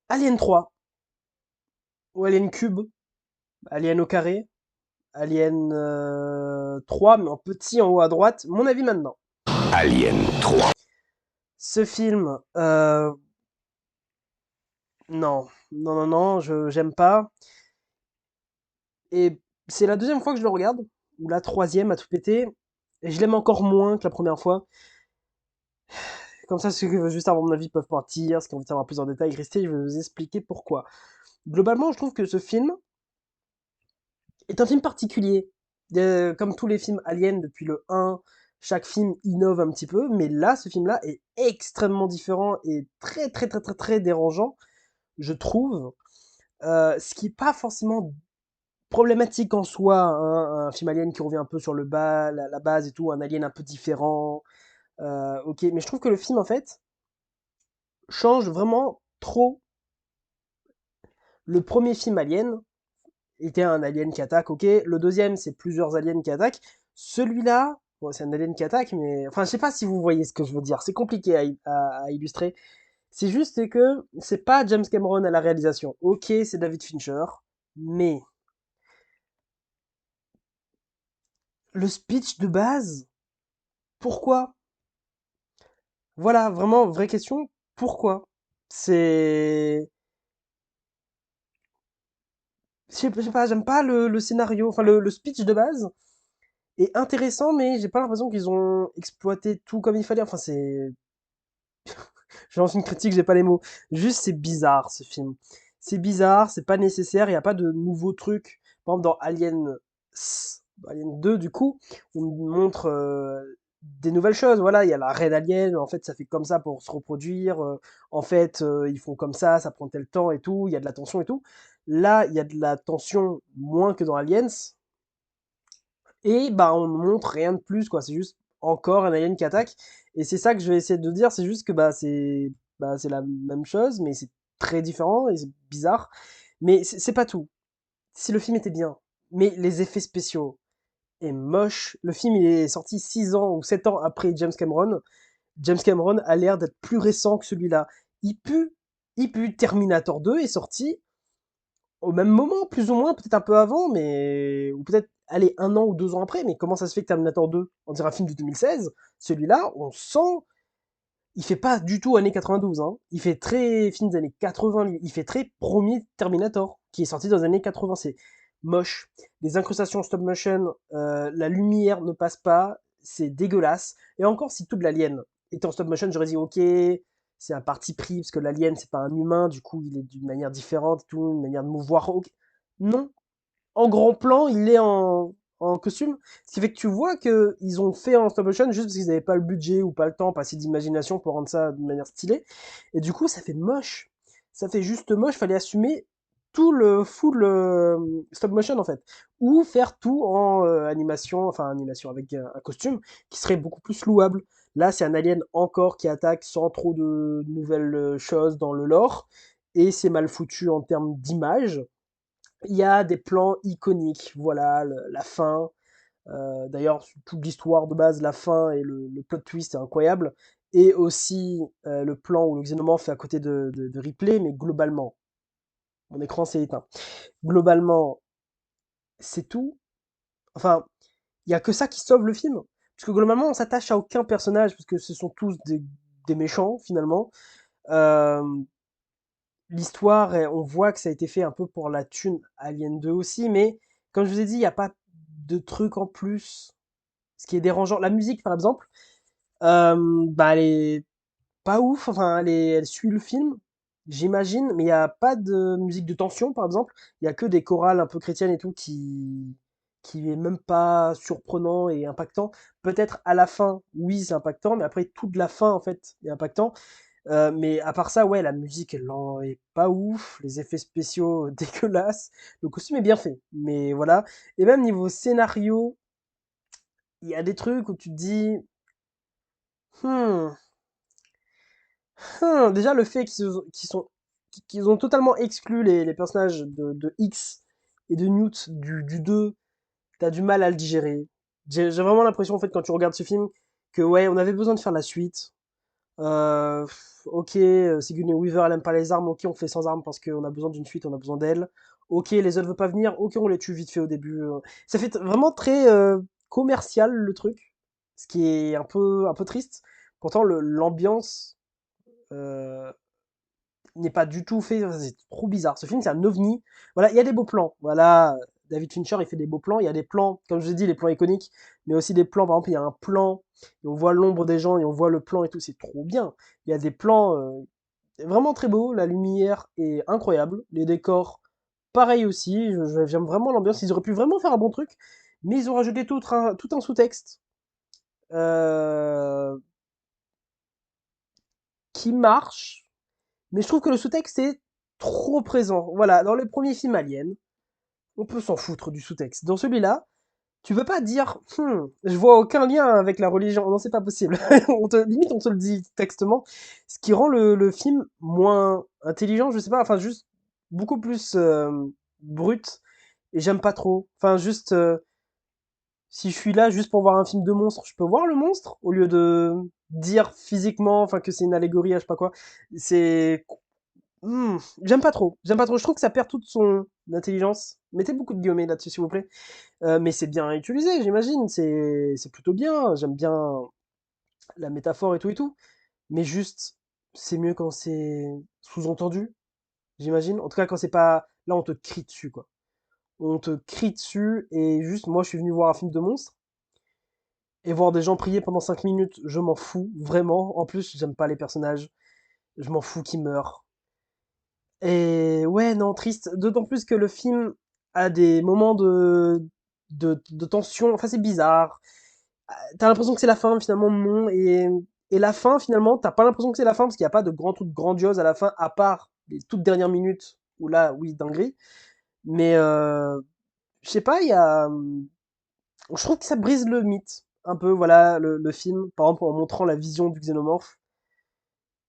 Alien 3, ou Alien Cube, Alien au carré, Alien 3, mais en petit en haut à droite, mon avis maintenant. Alien 3. Ce film, non, non, non, non, j'aime pas. Et c'est la deuxième fois que je le regarde, ou la troisième à tout péter, et je l'aime encore moins que la première fois. Comme ça, ceux qui veulent juste avoir mon avis peuvent partir, ceux qui ont envie de savoir plus en détail, restez, je vais vous expliquer pourquoi. Globalement, je trouve que ce film est un film particulier. Comme tous les films Alien depuis le 1, chaque film innove un petit peu, mais là, ce film-là est extrêmement différent et très très très très très dérangeant, je trouve. Ce qui est pas forcément problématique en soi, hein, un film Alien qui revient un peu sur le bas, la base et tout, un Alien un peu différent, ok, mais je trouve que le film en fait change vraiment trop. Le premier film Alien était un alien qui attaque, ok. Le deuxième, c'est plusieurs aliens qui attaquent. Celui-là, bon, c'est un alien qui attaque, mais enfin, je sais pas si vous voyez ce que je veux dire. C'est compliqué à illustrer. C'est juste que c'est pas James Cameron à la réalisation. Ok, c'est David Fincher, mais le speech de base, pourquoi? Voilà, vraiment, vraie question, pourquoi? C'est... Je sais pas, j'aime pas le scénario, enfin le speech de base est intéressant, mais j'ai pas l'impression qu'ils ont exploité tout comme il fallait. Enfin, c'est je lance une critique, j'ai pas les mots. Juste, c'est bizarre ce film. C'est bizarre, c'est pas nécessaire, il y a pas de nouveaux trucs. Par exemple, dans Alien 2, du coup, on nous montre des nouvelles choses. Voilà, il y a la reine alien, en fait, ça fait comme ça pour se reproduire. En fait, ils font comme ça prend tel temps et tout, il y a de la tension et tout. Là, il y a de la tension moins que dans Aliens. Et bah, on montre rien de plus, quoi. C'est juste encore un alien qui attaque. Et c'est ça que je vais essayer de dire, c'est juste que c'est la même chose, mais c'est très différent et c'est bizarre. Mais c'est pas tout. Si le film était bien, mais les effets spéciaux est moche. Le film il est sorti 6 ans ou 7 ans après James Cameron. James Cameron a l'air d'être plus récent que celui-là. Il pue, il pue. Terminator 2 est sorti au même moment, plus ou moins, peut-être un peu avant, mais ou peut-être allez 1 an ou 2 ans après. Mais comment ça se fait que Terminator 2, on dirait un film de 2016, celui-là, on sent, il fait pas du tout années 92, hein. Il fait très film des années 80, lui. Il fait très premier Terminator, qui est sorti dans les années 80. C'est moche. Les incrustations stop motion, la lumière ne passe pas, c'est dégueulasse. Et encore, si tout de l'alien était en stop motion, j'aurais dit ok, c'est un parti pris, parce que l'alien, c'est pas un humain, du coup, il est d'une manière différente, tout, une manière de mouvoir. Ok. Non, en grand plan, il est en costume. Ce qui fait que tu vois que ils ont fait en stop motion juste parce qu'ils n'avaient pas le budget ou pas le temps, pas assez d'imagination pour rendre ça de manière stylée. Et du coup, ça fait moche. Ça fait juste moche. Fallait assumer tout le full stop motion en fait. Ou faire tout en animation, enfin animation avec un costume qui serait beaucoup plus louable. Là, c'est un alien encore qui attaque sans trop de nouvelles choses dans le lore. Et c'est mal foutu en termes d'image. Il y a des plans iconiques, voilà, la fin. D'ailleurs, toute l'histoire de base, la fin et le plot twist est incroyable. Et aussi le plan où le xénomorphe est à côté de Ripley, mais globalement, mon écran s'est éteint. Globalement, c'est tout. Enfin, il y a que ça qui sauve le film. Parce que globalement, on s'attache à aucun personnage, parce que ce sont tous des méchants, finalement. Euh, L'histoire, on voit que ça a été fait un peu pour la thune Alien 2 aussi, mais comme je vous ai dit, il n'y a pas de truc en plus. Ce qui est dérangeant, la musique par exemple, bah elle est pas ouf, enfin elle suit le film, j'imagine, mais il n'y a pas de musique de tension par exemple, il y a que des chorales un peu chrétiennes et tout qui est même pas surprenant et impactant. Peut-être à la fin, oui, c'est impactant, mais après toute la fin en fait est impactant. Mais à part ça, ouais, la musique, elle en est pas ouf, les effets spéciaux dégueulasses, le costume est bien fait, mais voilà. Et même niveau scénario, il y a des trucs où tu te dis, hmm, déjà le fait qu'ils ont totalement exclu les personnages de X et de Newt du 2, t'as du mal à le digérer. J'ai vraiment l'impression, en fait, quand tu regardes ce film, que ouais, on avait besoin de faire la suite. Ok, Sigourney Weaver, elle aime pas les armes, ok, on fait sans armes parce qu'on a besoin d'une suite, on a besoin d'elle. Ok, les autres veulent pas venir, ok, on les tue vite fait au début. Ça fait vraiment très commercial le truc, ce qui est un peu triste. Pourtant, l'ambiance euh, n'est pas du tout fait, c'est trop bizarre. Ce film, c'est un ovni. Voilà, il y a des beaux plans. Voilà, David Fincher, il fait des beaux plans. Il y a des plans, comme je vous ai dit, les plans iconiques, mais aussi des plans, par exemple, il y a un plan, et on voit l'ombre des gens, et on voit le plan et tout, c'est trop bien. Il y a des plans vraiment très beaux, la lumière est incroyable, les décors, pareil aussi, j'aime vraiment l'ambiance. Ils auraient pu vraiment faire un bon truc, mais ils ont rajouté tout un sous-texte euh, qui marche, mais je trouve que le sous-texte est trop présent. Voilà, dans le premier film Alien, on peut s'en foutre du sous-texte. Dans celui-là, tu peux pas dire, je vois aucun lien avec la religion. Non, c'est pas possible. Limite, on te le dit textement. Ce qui rend le film moins intelligent, je sais pas, enfin, juste beaucoup plus brut. Et j'aime pas trop. Enfin, juste, si je suis là juste pour voir un film de monstre, je peux voir le monstre au lieu de dire physiquement, enfin, que c'est une allégorie, je sais pas quoi. C'est j'aime pas trop. J'aime pas trop. Je trouve que ça perd toute son intelligence. Mettez beaucoup de guillemets là-dessus, s'il vous plaît. Mais c'est bien utilisé, j'imagine. C'est plutôt bien. J'aime bien la métaphore et tout. Mais juste, c'est mieux quand c'est sous-entendu, j'imagine. En tout cas, quand c'est pas. Là, on te crie dessus, quoi. On te crie dessus. Et juste, moi, je suis venu voir un film de monstre. Et voir des gens prier pendant 5 minutes, je m'en fous, vraiment. En plus, j'aime pas les personnages. Je m'en fous qu'ils meurent. Et ouais, non, triste. D'autant plus que le film a des moments de tension. Enfin, c'est bizarre. T'as l'impression que c'est la fin, finalement, non. Et la fin, finalement, t'as pas l'impression que c'est la fin, parce qu'il n'y a pas de grand truc grandiose à la fin, à part les toutes dernières minutes, où là, oui, dinguerie. Mais, je sais pas, il y a... Je trouve que ça brise le mythe, un peu, voilà, le film, par exemple, en montrant la vision du xénomorphe,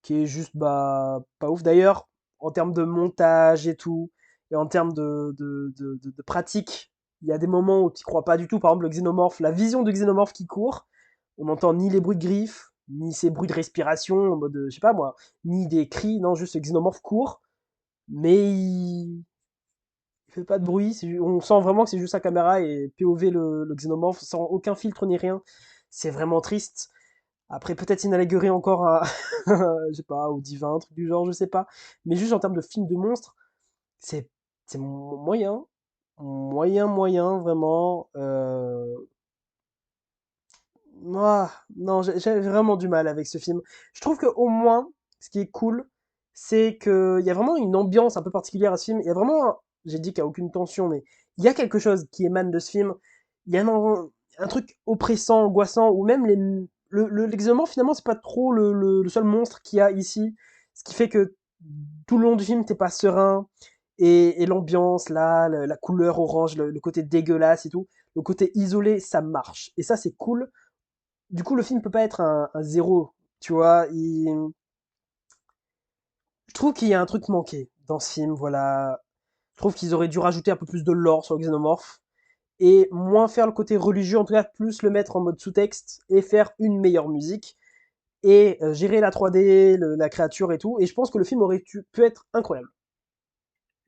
qui est juste, bah, pas ouf. D'ailleurs, en termes de montage et tout, et en termes de pratique, il y a des moments où tu crois pas du tout. Par exemple, le xénomorphe, la vision du xénomorphe qui court, on n'entend ni les bruits de griffes, ni ces bruits de respiration, en mode, je sais pas moi, ni des cris, non, juste le xénomorphe court, mais il fait pas de bruit. On sent vraiment que c'est juste sa caméra et POV le xénomorphe, sans aucun filtre ni rien. C'est vraiment triste. Après, peut-être une allégorie encore à, je sais pas, au divin, un truc du genre, je sais pas. Mais juste en termes de film de monstres, c'est, c'est moyen. Moyen, vraiment. Non, j'avais vraiment du mal avec ce film. Je trouve qu'au moins, ce qui est cool, c'est qu'il y a vraiment une ambiance un peu particulière à ce film. Il y a vraiment, j'ai dit qu'il n'y a aucune tension, mais il y a quelque chose qui émane de ce film. Il y a un truc oppressant, angoissant, ou même l'exénomorphe, finalement, c'est pas trop le seul monstre qu'il y a ici. Ce qui fait que tout le long du film, t'es pas serein. Et l'ambiance, là, la couleur orange, le côté dégueulasse et tout, le côté isolé, ça marche. Et ça, c'est cool. Du coup, le film peut pas être un zéro, tu vois. Je trouve qu'il y a un truc manqué dans ce film, voilà. Je trouve qu'ils auraient dû rajouter un peu plus de lore sur le xénomorphe et moins faire le côté religieux, en tout cas plus le mettre en mode sous-texte et faire une meilleure musique et gérer la 3D, la créature et tout. Et je pense que le film aurait pu être incroyable.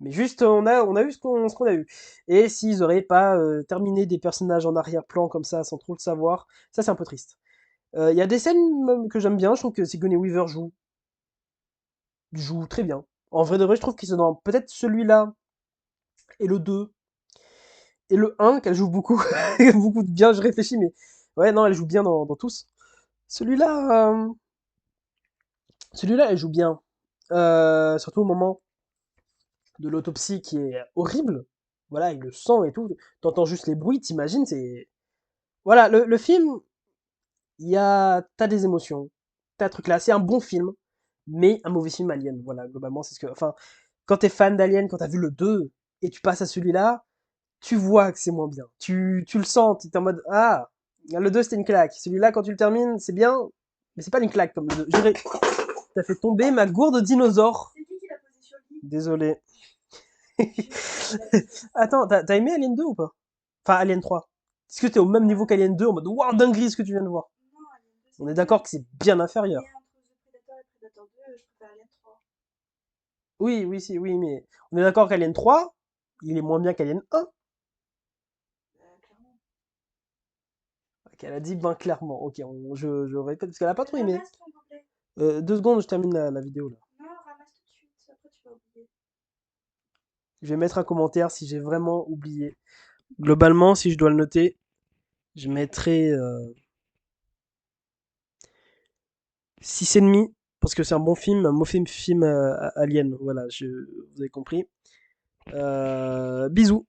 Mais juste, on a eu ce qu'on a eu. Et s'ils auraient pas terminé des personnages en arrière-plan comme ça, sans trop le savoir, ça c'est un peu triste. Il y a des scènes que j'aime bien, je trouve que Sigourney Weaver joue très bien. En vrai de vrai, je trouve qu'ils sont dans peut-être celui-là et le 2 et le un qu'elle joue beaucoup, beaucoup de bien, je réfléchis, mais ouais, non, elle joue bien dans tous. Celui-là, celui-là, elle joue bien. Surtout au moment de l'autopsie qui est horrible. Voilà, il le sent et tout. T'entends juste les bruits, t'imagines, c'est... Voilà, le film, t'as des émotions, t'as un truc là. C'est un bon film, mais un mauvais film Alien. Voilà, globalement, c'est ce que... Enfin, quand t'es fan d'Alien, quand t'as vu le 2 et tu passes à celui-là, tu vois que c'est moins bien. Tu le sens, tu es en mode ah, le 2 c'était une claque. Celui-là, quand tu le termines, c'est bien, mais c'est pas une claque comme le 2. T'as fait tomber ma gourde dinosaure. C'est qui l'a posé sur le lit? Désolé. Attends, t'as aimé Alien 2 ou pas? Enfin, Alien 3. Est-ce que t'es au même niveau qu'Alien 2 en mode waouh, dinguerie ce que tu viens de voir? Non, Alien 2, On c'est est nul. d'accord que c'est bien Il est inférieur. entre The je préfère Alien 3. Oui, oui, si, oui, mais on est d'accord qu'Alien 3, il est moins bien qu'Alien 1. Clairement. Ok, elle a dit ben clairement. Ok, je répète parce qu'elle a pas trop aimé. Ramasse ton gobelet. 2 secondes, je termine la vidéo là. Non, ramasse tout de suite, après tu vas oublier. Je vais mettre un commentaire si j'ai vraiment oublié. Globalement, si je dois le noter, je mettrai 6,5 parce que c'est un bon film, un mauvais film Alien. Voilà, vous avez compris. Bisous.